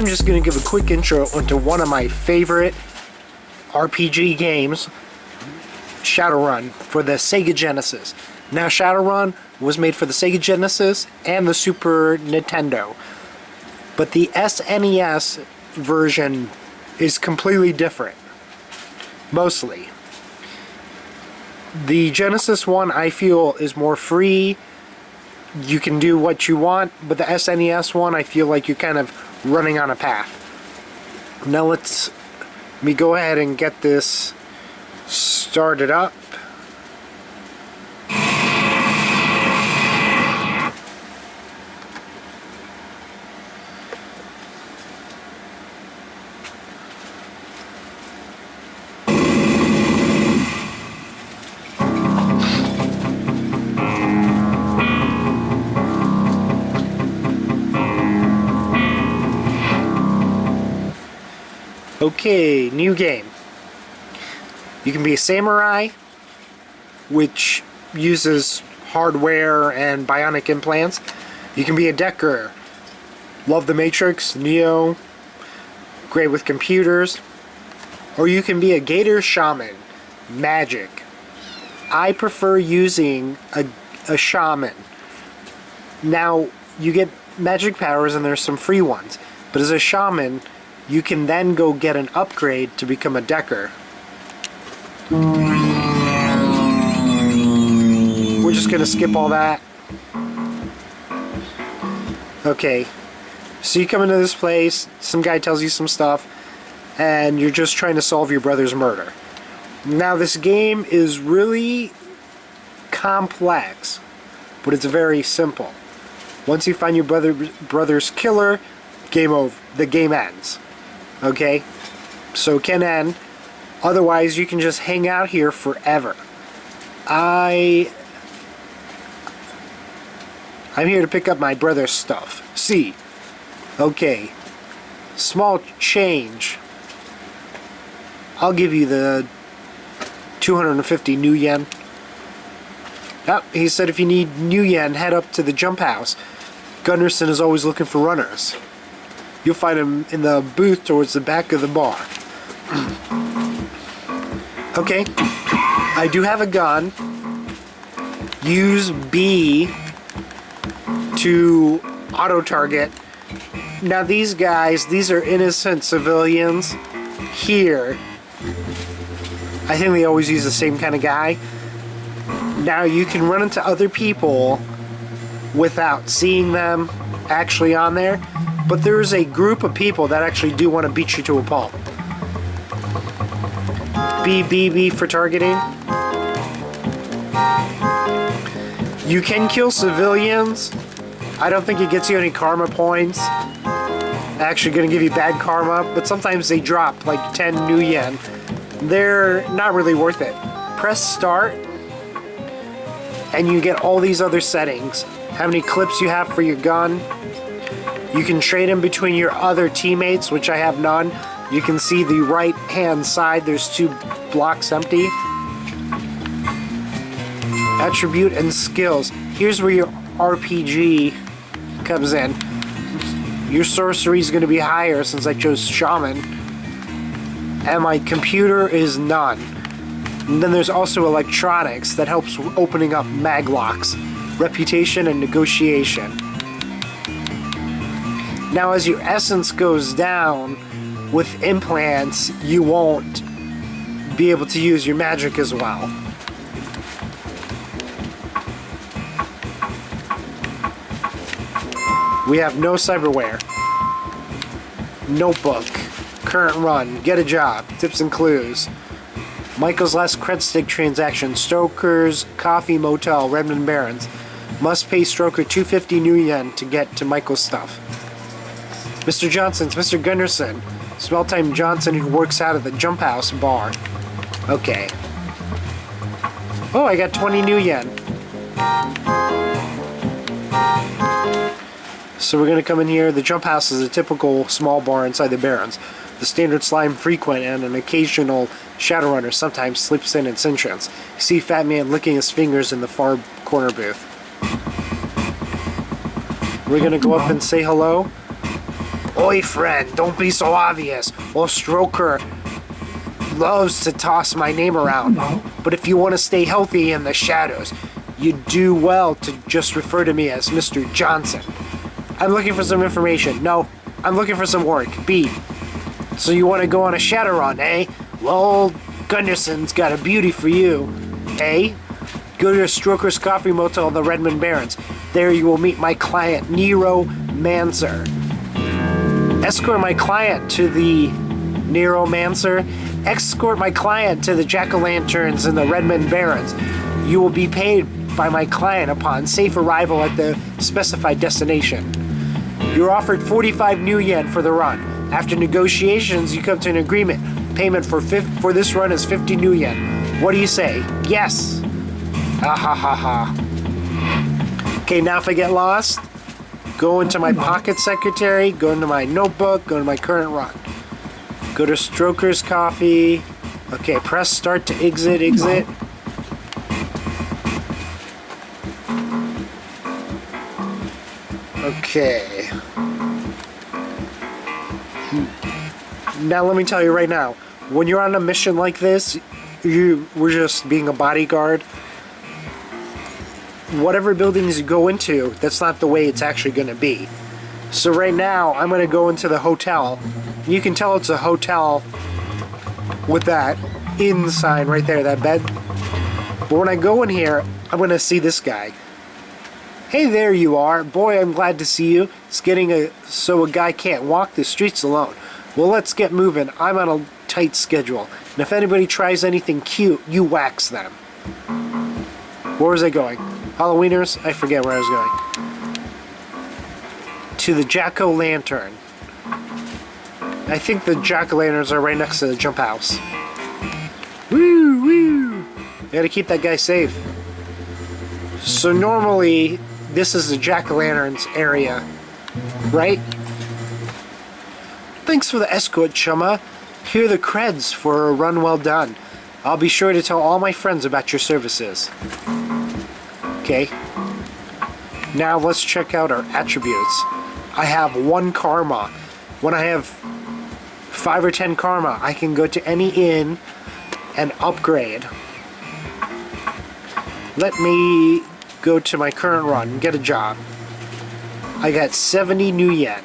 I'm just going to give a quick intro into one of my favorite RPG games, Shadowrun, for the Sega Genesis. Now, Shadowrun was made for the Sega Genesis and the Super Nintendo, but the SNES version is completely different, mostly. The Genesis one, I feel, is more free. You can do what you want, but the SNES one, I feel like you're kind of running on a path. Now let me go ahead and get this started up. Okay, new game. You can be a samurai, which uses hardware and bionic implants. You can be a decker. Love the Matrix, Neo, great with computers. Or you can be a gator shaman, magic. I prefer using a shaman. Now, you get magic powers and there's some free ones, but as a shaman, you can then go get an upgrade to become a decker. We're just gonna skip all that. Okay, so you come into this place, some guy tells you some stuff, and you're just trying to solve your brother's murder. Now, this game is really complex, but it's very simple. Once you find your brother's killer, game over. The game ends. Okay, so it can end. Otherwise, you can just hang out here forever. I'm here to pick up my brother's stuff. See, okay, small change. I'll give you the 250 NuYen. Oh, he said if you need NuYen, head up to the jump house. Gunderson is always looking for runners. You'll find him in the booth towards the back of the bar. Okay, I do have a gun. Use B to auto-target. Now these guys, these are innocent civilians. Here, I think they always use the same kind of guy. Now you can run into other people without seeing them actually on there. But there's a group of people that actually do want to beat you to a pulp. B for targeting. You can kill civilians. I don't think it gets you any karma points. Actually going to give you bad karma, but sometimes they drop like 10 NuYen. They're not really worth it. Press start, and you get all these other settings. How many clips you have for your gun. You can trade them between your other teammates, which I have none. You can see the right hand side, there's 2 blocks empty. Attribute and skills. Here's where your RPG comes in. Your sorcery is going to be higher since I chose shaman. And my computer is none. And then there's also electronics that helps opening up mag locks, reputation, and negotiation. Now, as your essence goes down with implants, you won't be able to use your magic as well. We have no cyberware. Notebook. Current run. Get a job. Tips and clues. Michael's last cred stick transaction. Stoker's Coffee Motel, Redmond Barrens. Must pay Stroker 250 NuYen to get to Michael's stuff. Mr. Johnson's Mr. Gunderson. Smell-time Johnson, who works out at the Jump House bar. Okay. Oh, I got 20 NuYen. So we're going to come in here. The Jump House is a typical small bar inside the Barrens. The standard slime frequent and an occasional Shadowrunner sometimes slips in its entrance. You see Fat Man licking his fingers in the far corner booth. We're going to go up and say hello. Oi, friend, don't be so obvious. Well, Stroker loves to toss my name around. But if you want to stay healthy in the shadows, you do well to just refer to me as Mr. Johnson. I'm looking for some information. No, I'm looking for some work. B. So you want to go on a Shadowrun, eh? Well, Gunderson's got a beauty for you, eh? Go to Stroker's Coffee Motel in the Redmond Barrens. There you will meet my client, Nero Mancer. Escort my client to the Nero Mancer. Escort my client to the Jack-o'-lanterns in the Redmond Barrens. You will be paid by my client upon safe arrival at the specified destination. You're offered 45 NuYen for the run. After negotiations, you come to an agreement. Payment for this run is 50 NuYen. What do you say? Yes. Ha ha ha ha. Okay, now if I get lost, go into my pocket secretary, go into my notebook, go to my current run. Go to Stroker's Coffee. Okay, press start to exit. Okay. Now let me tell you right now, when you're on a mission like this, we're just being a bodyguard. Whatever buildings you go into, that's not the way it's actually going to be. So right now, I'm going to go into the hotel. You can tell it's a hotel with that inn sign right there, that bed. But when I go in here, I'm going to see this guy. Hey, there you are. Boy, I'm glad to see you. It's getting so a guy can't walk the streets alone. Well, let's get moving. I'm on a tight schedule. And if anybody tries anything cute, you wax them. Where was I going? Halloweeners? I forget where I was going. To the Jack-o'-lantern. I think the Jack-o'-lanterns are right next to the jump house. Woo, woo! You gotta keep that guy safe. So normally, this is the Jack-o'-lanterns area, right? Thanks for the escort, chumma. Here are the creds for a run well done. I'll be sure to tell all my friends about your services. Okay. Now let's check out our attributes. I have 1 karma. When I have 5 or 10 karma, I can go to any inn and upgrade. Let me go to my current run and get a job. I got 70 NuYen.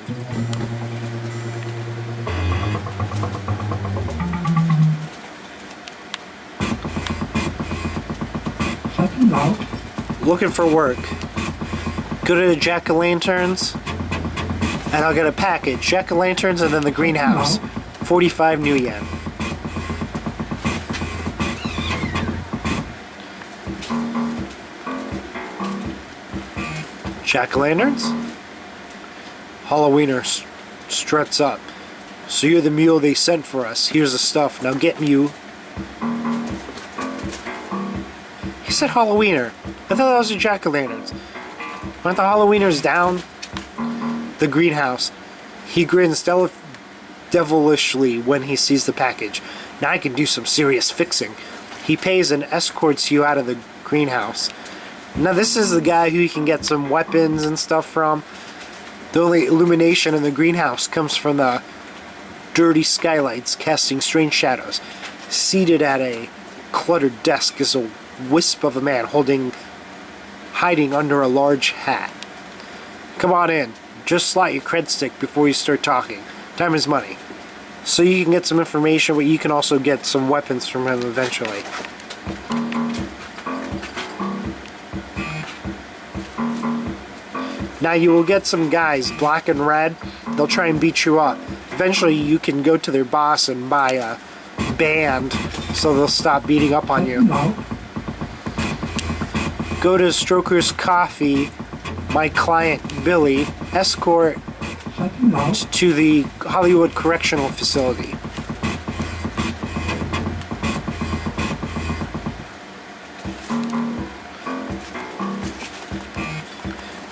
Looking for work. Go to the Jack-o'-lanterns and I'll get a package. Jack-o'-lanterns and then the greenhouse. 45 NuYen. Jack-o'-lanterns? Halloweener struts up. So you're the mule they sent for us. Here's the stuff. Now get you. He said Halloweener. I thought that was the Jack-o'-lanterns. Aren't the Halloweeners down? The greenhouse. He grins devilishly when he sees the package. Now I can do some serious fixing. He pays and escorts you out of the greenhouse. Now this is the guy who you can get some weapons and stuff from. The only illumination in the greenhouse comes from the dirty skylights casting strange shadows. Seated at a cluttered desk is a wisp of a man hiding under a large hat. Come on in. Just slot your cred stick before you start talking. Time is money. So you can get some information, but you can also get some weapons from him eventually. Now you will get some guys, black and red. They'll try and beat you up. Eventually you can go to their boss and buy a band so they'll stop beating up on you. Go to Stroker's Coffee, my client Billy, escort to the Hollywood Correctional Facility.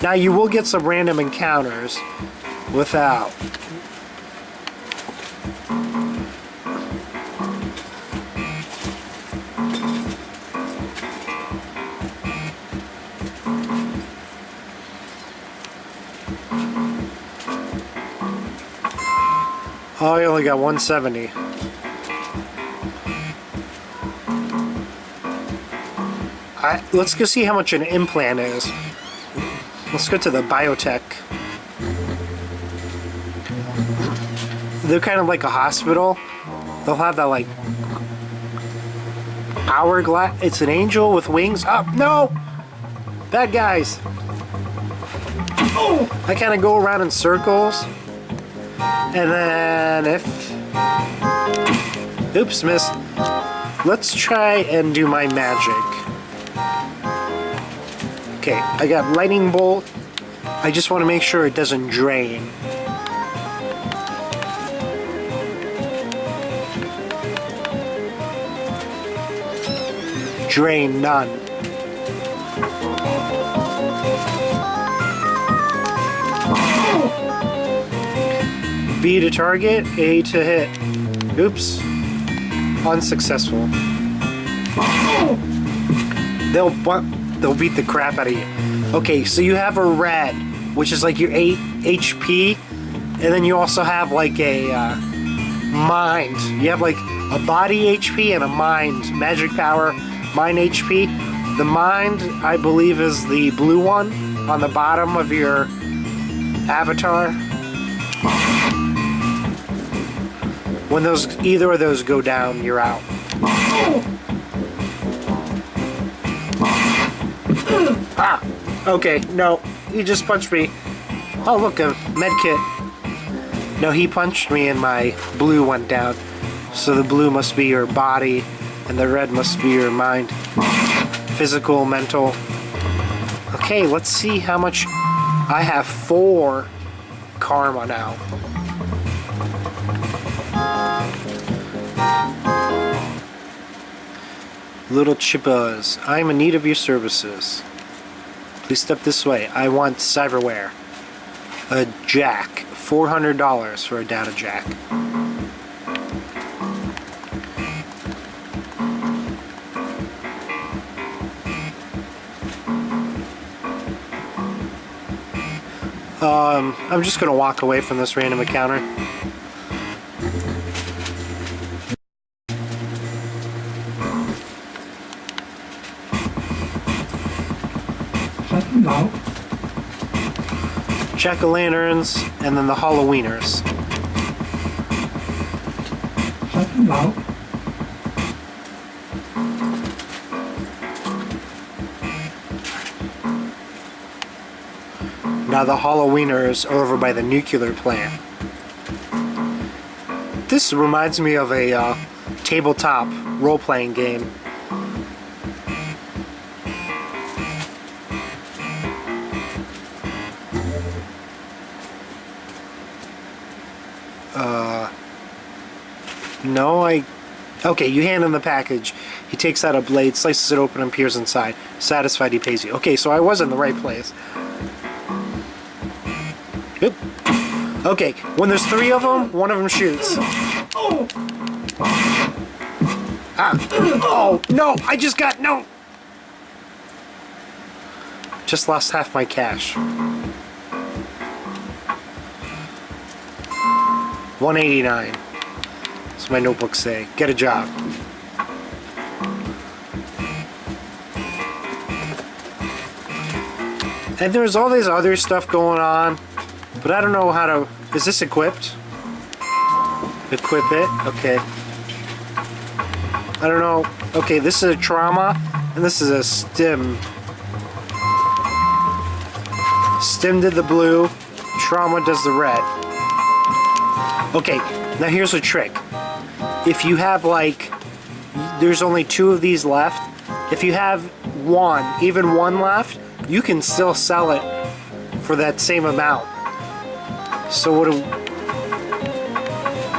Now you will get some random encounters without. Oh, I only got 170. Let's go see how much an implant is. Let's go to the biotech. They're kind of like a hospital. They'll have that like hourglass. It's an angel with wings. Oh, no! Bad guys. I kind of go around in circles. And then if... Oops, missed. Let's try and do my magic. Okay, I got lightning bolt. I just want to make sure it doesn't drain. Drain, none. B to target, A to hit. Oops. Unsuccessful. They'll beat the crap out of you. Okay, so you have a red, which is like your 8 HP, and then you also have like a mind. You have like a body HP and a mind, magic power, mind HP. The mind, I believe, is the blue one on the bottom of your avatar. When either of those go down, you're out. Ah! Okay, no. He just punched me. Oh, look, a med kit. No, he punched me and my blue went down. So the blue must be your body, and the red must be your mind. Physical, mental. Okay, let's see how much... I have 4 karma now. Little Chippas, I am in need of your services. Please step this way. I want cyberware. A jack. $400 for a data jack. I'm just gonna walk away from this random encounter. Jack-o'-lanterns, and then the Halloweeners. Now the Halloweeners are over by the nuclear plant. This reminds me of a tabletop role-playing game. No, okay, you hand him the package. He takes out a blade, slices it open, and peers inside. Satisfied, he pays you. Okay, so I was in the right place. Oop. Okay, when there's 3 of them, one of them shoots. Ah. Oh, no, I just got, no. Just lost half my cash. 189. That's what my notebooks say. Get a job. And there's all this other stuff going on, but I don't know how to... Is this equipped? Equip it? Okay. I don't know. Okay, this is a trauma, and this is a stim. Stim did the blue, trauma does the red. Okay, now here's a trick. If you have like, there's only 2 of these left. If you have one, even one left, you can still sell it for that same amount. So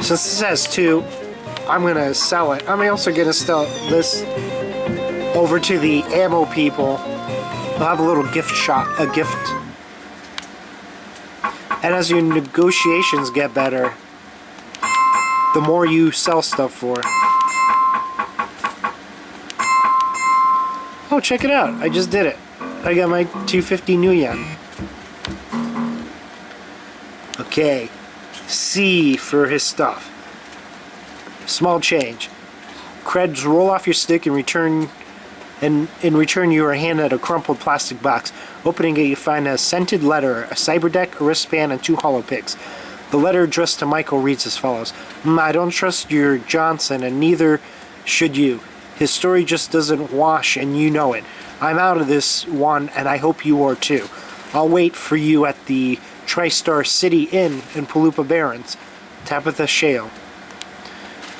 since this has 2, I'm gonna sell it. I'm also gonna sell this over to the ammo people. They'll have a little gift shop, a gift. And as your negotiations get better, the more you sell stuff for. Oh, check it out. I just did it. I got my 250 NuYen. Okay. C for his stuff. Small change. Creds roll off your stick and return. And in return, you are handed a crumpled plastic box. Opening it, you find a scented letter, a cyberdeck, a wristband, and 2 hollow picks. The letter addressed to Michael reads as follows. I don't trust your Johnson, and neither should you. His story just doesn't wash, and you know it. I'm out of this one, and I hope you are too. I'll wait for you at the TriStar City Inn in Paloopa Barrens. Tabitha Shale.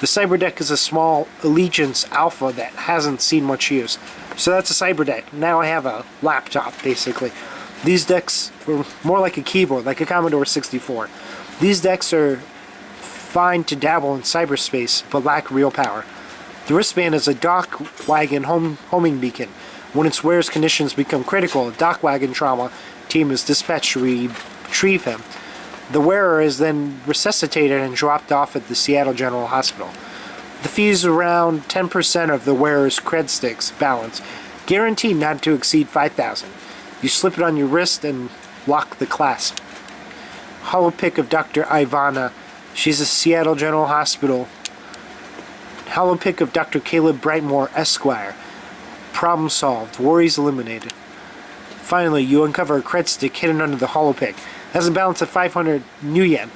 The cyberdeck is a small Allegiance Alpha that hasn't seen much use. So that's a cyberdeck. Now I have a laptop, basically. These decks were more like a keyboard, like a Commodore 64. These decks are fine to dabble in cyberspace, but lack real power. The wristband is a dock wagon homing beacon. When its wearer's conditions become critical, a dock wagon trauma team is dispatched to retrieve him. The wearer is then resuscitated and dropped off at the Seattle General Hospital. The fee is around 10% of the wearer's cred sticks balance, guaranteed not to exceed $5,000. You slip it on your wrist and lock the clasp. Hollow pick of Dr. Ivana. She's a Seattle General Hospital. Hollow pick of Dr. Caleb Brightmore, Esquire. Problem solved. Worries eliminated. Finally, you uncover a cred stick hidden under the hollow pick. It has a balance of 500 NuYen.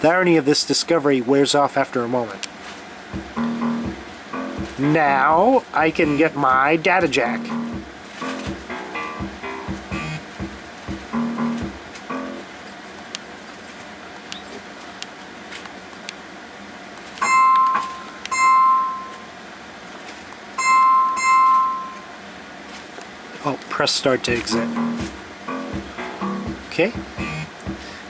The irony of this discovery wears off after a moment. Now, I can get my data jack. Oh, press start to exit. Okay.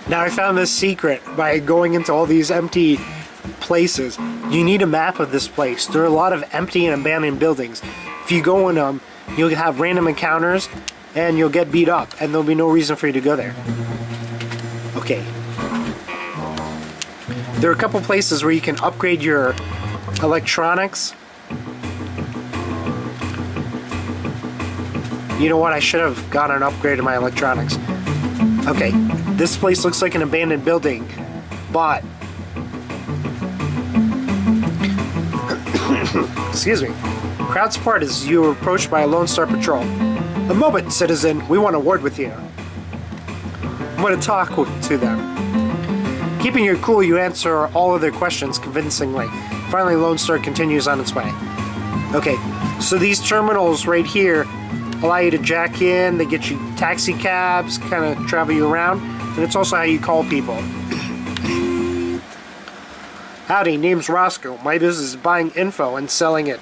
Now I found this secret by going into all these empty places. You need a map of this place. There are a lot of empty and abandoned buildings. If you go in them, you'll have random encounters and you'll get beat up and there'll be no reason for you to go there. Okay. There are a couple places where you can upgrade your electronics. You know what? I should have gotten an upgrade to my electronics. Okay, this place looks like an abandoned building, but excuse me. Crowd's part as you are approached by a Lone Star Patrol. A moment, citizen. We want a word with you. I'm going to talk to them. Keeping your cool, you answer all of their questions convincingly. Finally, Lone Star continues on its way. Okay, so these terminals right here allow you to jack in, they get you taxi cabs, kind of travel you around, and it's also how you call people. Howdy, name's Roscoe. My business is buying info and selling it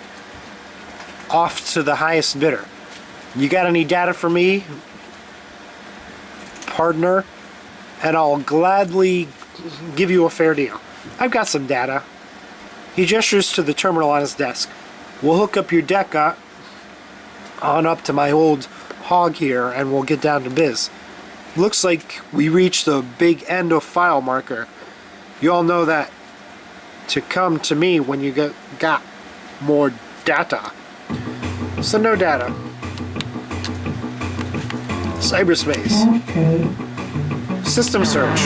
off to the highest bidder. You got any data for me, partner? And I'll gladly give you a fair deal. I've got some data. He gestures to the terminal on his desk. We'll hook up your deck on up to my old hog here and we'll get down to biz. Looks like we reached the big end of file marker. You all know that to come to me when you got more data. So no data. Cyberspace. Okay. System search.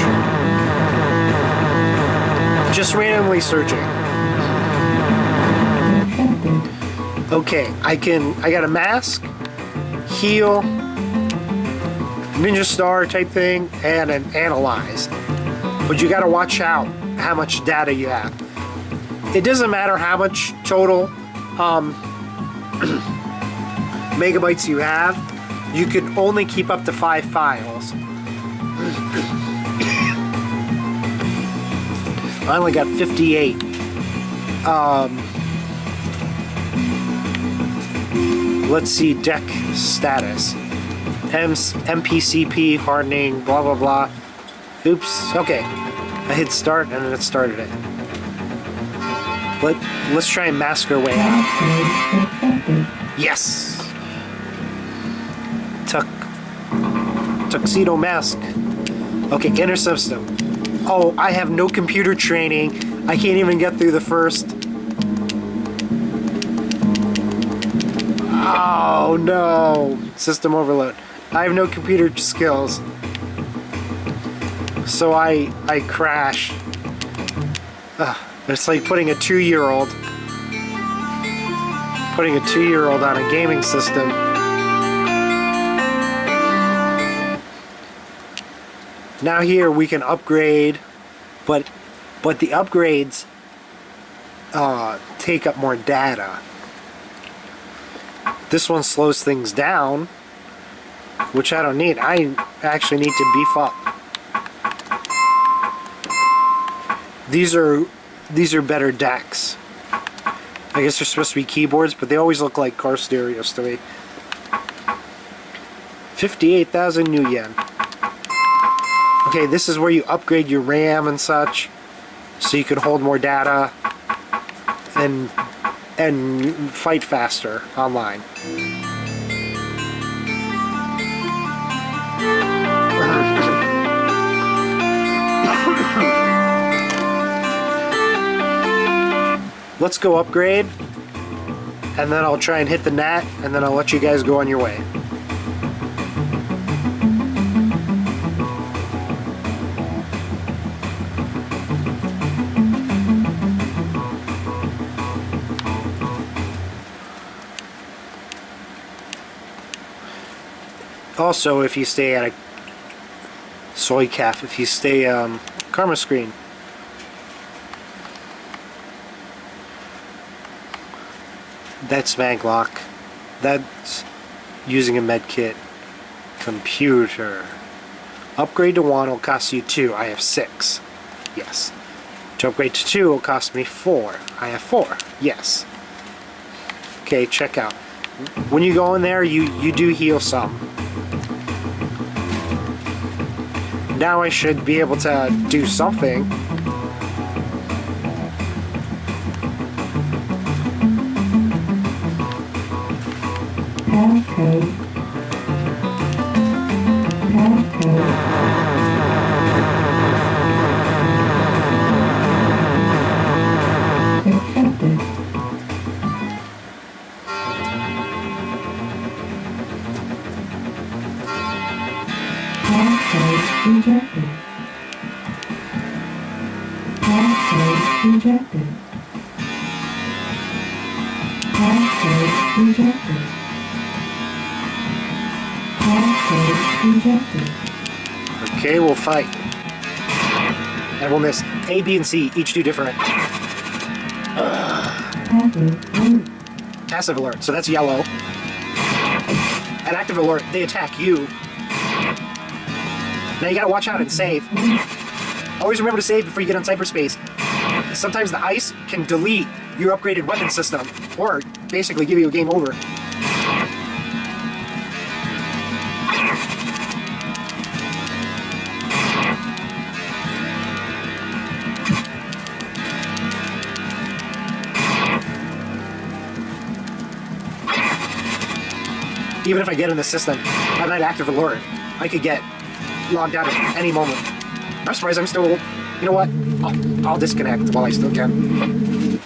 Just randomly searching. Okay, I got a mask, heal, ninja star type thing, and an analyze. But you gotta watch out how much data you have. It doesn't matter how much total megabytes you have. You can only keep up to 5 files. I only got 58. Let's see deck status. MPCP hardening, blah blah blah. Oops. Okay. I hit start and then it started it. Let's try and mask our way out. Yes. Tuxedo mask. Okay, inner system. Oh, I have no computer training. I can't even get through the first. Oh no! System overload. I have no computer skills. So I crash. It's like putting a 2-year-old on a gaming system. Now here we can upgrade, but the upgrades take up more data. This one slows things down, which I don't need. I actually need to beef up. These are better decks. I guess they're supposed to be keyboards, but they always look like car stereos to me. 58,000 NuYen. Okay, this is where you upgrade your RAM and such, so you can hold more data and fight faster online. Let's go upgrade, and then I'll try and hit the net, and then I'll let you guys go on your way. Also, if you stay at a soy calf, if you stay karma screen, that's maglock. That's using a med kit. Computer. Upgrade to 1 will cost you 2. I have 6. Yes. To upgrade to 2 will cost me 4. I have 4. Yes. Okay, check out. When you go in there, you do heal some. Now I should be able to do something. Okay, we'll fight. And we'll miss. A, B, and C each do different. Passive alert, so that's yellow. An active alert, they attack you. Now you gotta watch out and save. Always remember to save before you get on cyberspace. Sometimes the ice can delete your upgraded weapon system, or basically give you a game over. Even if I get in the system, I'm not active alert. I could get logged out at any moment. I'm surprised I'm still... You know what? I'll disconnect while I still can.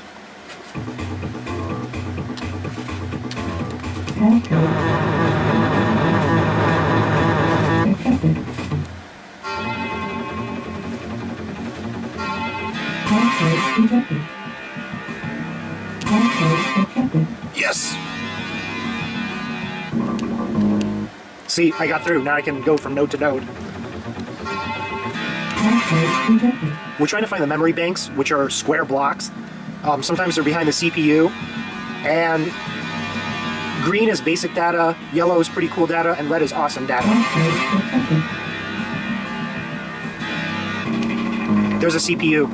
Yes! See, I got through. Now I can go from node to node. We're trying to find the memory banks, which are square blocks. Sometimes they're behind the CPU. And green is basic data, yellow is pretty cool data, and red is awesome data. There's a CPU.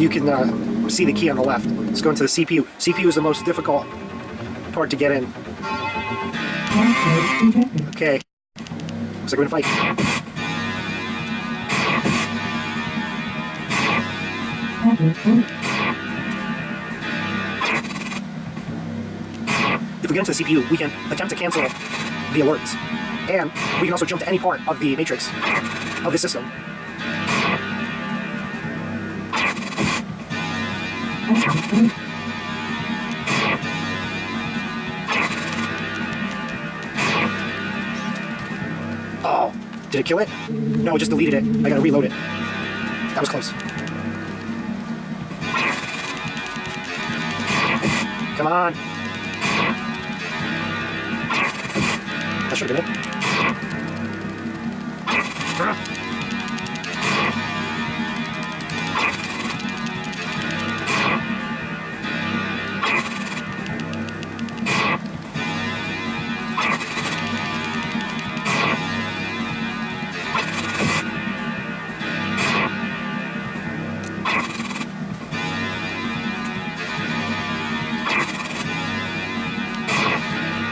You can see the key on the left. Let's go into the CPU. CPU is the most difficult part to get in. Okay. Looks like we're gonna fight. If we get into the CPU, we can attempt to cancel the alerts. And we can also jump to any part of the matrix of the system. Oh, did it kill it? No, it just deleted it. I gotta reload it. That was close. Come on. That should have been it.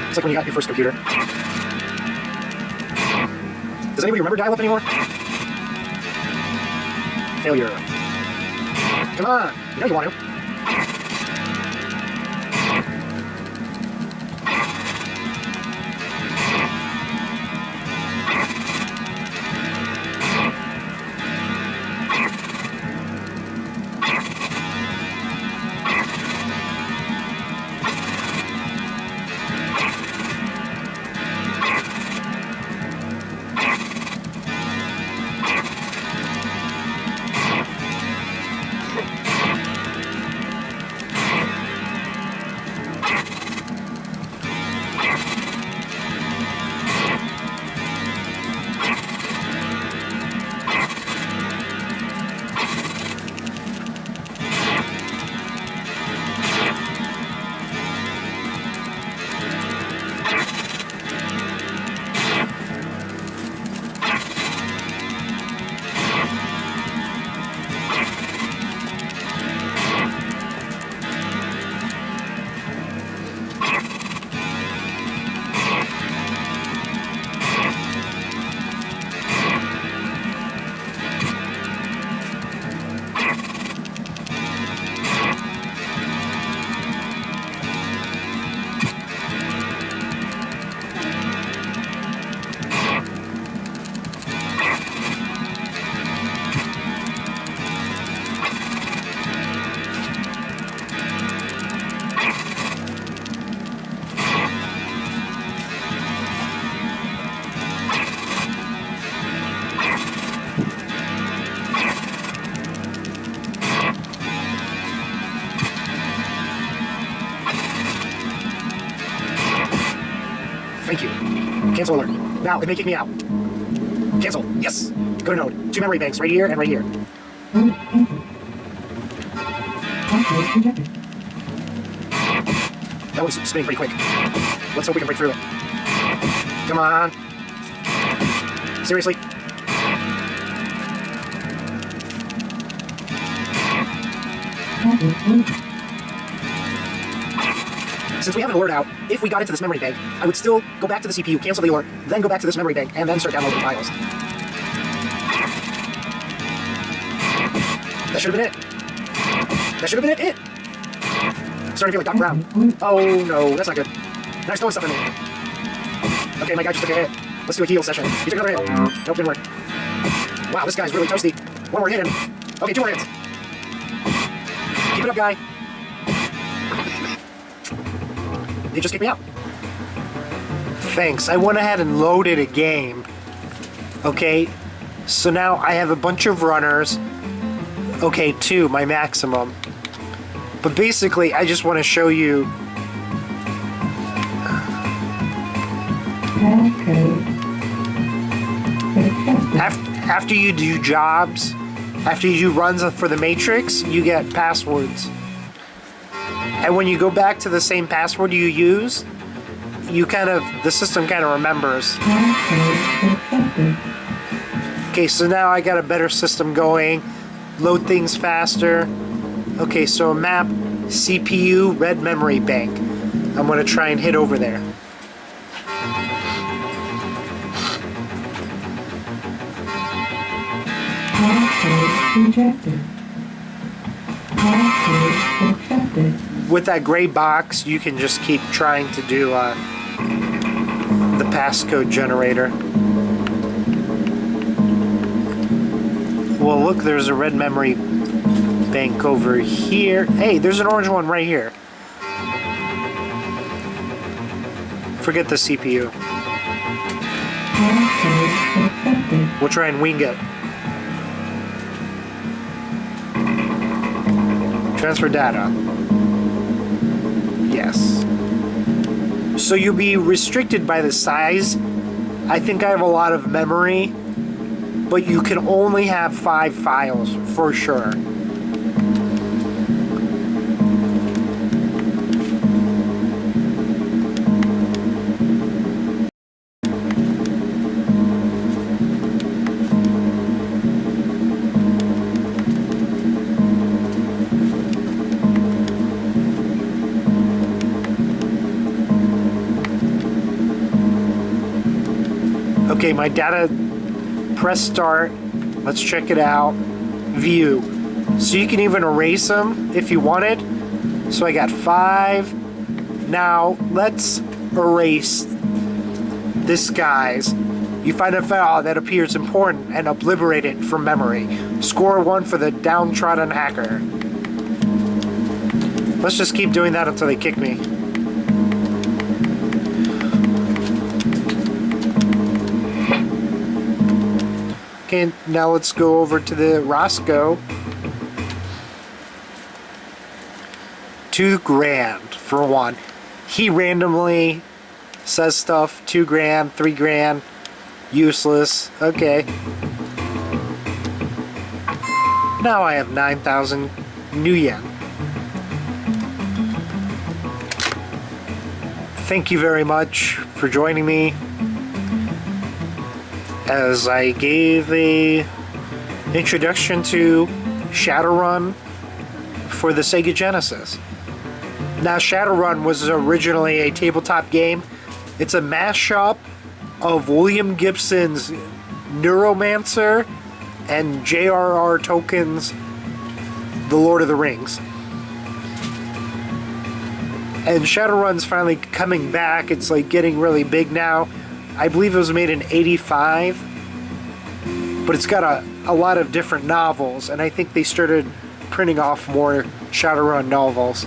It's like when you got your first computer. Does anybody remember dial-up anymore? Failure. Come on! You know you want to. Thank you. Cancel alert. Now, it may kick me out. Cancel. Yes. Go to node. 2 memory banks right here and right here. That was spinning pretty quick. Let's hope we can break through it. Come on. Seriously? Since we have an alert out, if we got into this memory bank, I would still go back to the CPU, cancel the alert, then go back to this memory bank, and then start downloading files. That should have been it. That should have been it. I'm starting to feel like Doc Brown. Oh no, that's not good. Now he's throwing stuff at me. Okay, my guy just took a hit. Let's do a heal session. He took another hit. Nope, didn't work. Wow, this guy's really toasty. One more hit him. Okay, 2 more hits. Keep it up, guy. They just kicked me out. Thanks. I went ahead and loaded a game. Okay, so now I have a bunch of runners. Okay, 2, my maximum. But basically, I just want to show you. After you do jobs, after you do runs for the Matrix, you get passwords. And when you go back to the same password you use, the system kind of remembers. Okay, so now I got a better system going. Load things faster. Okay, so a map, CPU, red memory bank. I'm going to try and hit over there. With that gray box, you can just keep trying to do the passcode generator. Well, look, there's a red memory bank over here. Hey, there's an orange one right here. Forget the CPU. We'll try and wing it. Transfer data. Yeah. Yes. So you'll be restricted by the size. I think I have a lot of memory, but you can only have 5 files for sure. Okay, my data, press start, let's check it out, view. So you can even erase them if you wanted. So I got 5. Now let's erase this guy's. You find a file that appears important and obliterate it from memory. Score 1 for the downtrodden hacker. Let's just keep doing that until they kick me. Okay, now let's go over to the Roscoe. $2,000 for one. He randomly says stuff. $2,000, $3,000, useless. Okay. Now I have 9,000 NuYen. Thank you very much for joining me as I gave a introduction to Shadowrun for the Sega Genesis. Now, Shadowrun was originally a tabletop game. It's a mashup of William Gibson's Neuromancer and J.R.R. Tolkien's The Lord of the Rings. And Shadowrun's finally coming back. It's like getting really big now. I believe it was made in '85, but it's got a lot of different novels, and I think they started printing off more Shadowrun novels.